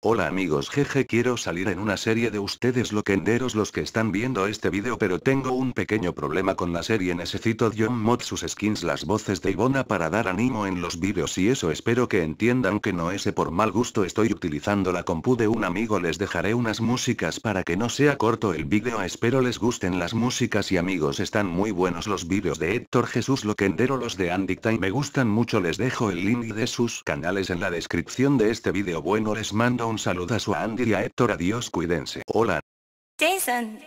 Hola amigos, jeje, quiero salir en una serie de ustedes loquenderos los que están viendo este vídeo, pero tengo un pequeño problema con la serie. Necesito John Mod sus skins, las voces de Ivona para dar ánimo en los vídeos y eso. Espero que entiendan que no es por mal gusto, estoy utilizando la compu de un amigo. Les dejaré unas músicas para que no sea corto el vídeo, espero les gusten las músicas. Y amigos, están muy buenos los vídeos de Héctor Jesús Loquendero, los de Andy Time me gustan mucho. Les dejo el link de sus canales en la descripción de este vídeo. Bueno, les mando un saludazo a Andy y a Héctor, adiós, cuídense. Hola. Jason.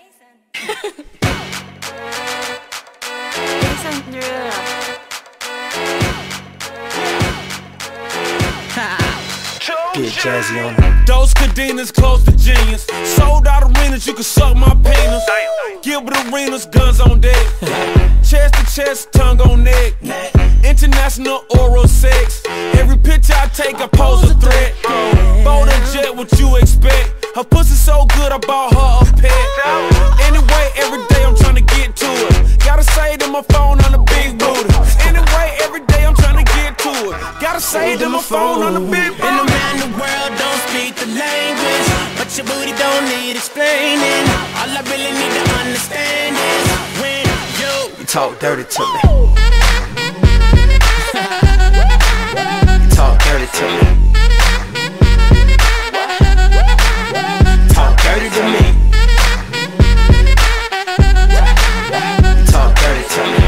Get jazzy on it. Those cadenas close to genius. Sold out arenas, you can suck my penis. Gilbert Arenas, guns on deck. Chest to chest, tongue on neck. International oral sex. Every picture I take, I pose a threat. Bold and jet, what you expect? Her pussy so good, I bought her a pet. Anyway, every day I'm trying to get to it. Gotta say to my phone on the big booty. Anyway, every day I'm trying to get to it. Gotta say to my phone on the big booty. Been around the world, don't speak the language, but your booty don't need explaining. All I really need to understand is when you talk dirty to me. You talk dirty to me. Talk dirty to me. You talk dirty to me.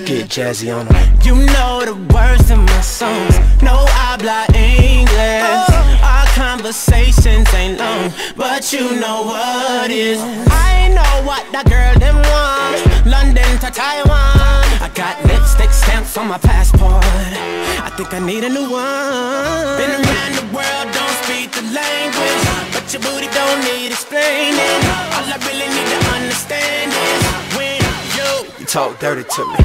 Get jazzy on them. You know the words in my songs. No habla English. Our conversations ain't long, but you know what is. I know what that girl them want. London to Taiwan. I got lipstick stamps on my passport. I think I need a new one. Been around the world, don't speak the language, but your booty don't need explaining. All I really need to understand is when you talk dirty to me.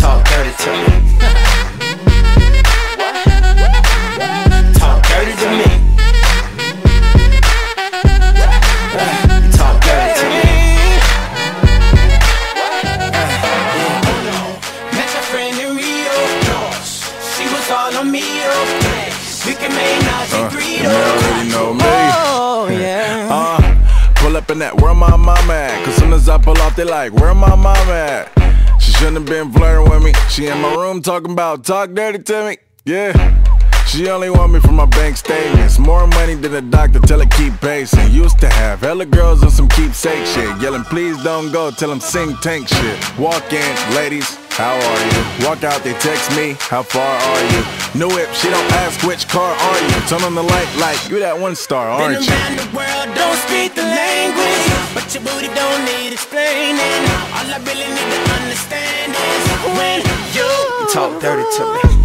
Talk dirty to me. Talk dirty to me. Talk dirty to me. Met your friend in Rio. She was all on me. We can make Nazi Greedo. You already know me. Oh yeah. Pull up in that, where my mama at? Cause soon as I pull off, they like, where my mama at? She shouldn't have been flirting with me. She in my room talking about talk dirty to me. Yeah. She only want me for my bank statements. More money than a doctor, tell her keep pacing. Used to have hella girls on some keepsake shit. Yelling please don't go, tell them sing tank shit. Walk in, ladies, how are you? Walk out, they text me, how far are you? New whip, she don't ask which car are you? Turn on the light like, you that one star, aren't you? Been around the world, don't speak the language, but your booty don't need explaining. All I really need to understand is when you talk dirty to me.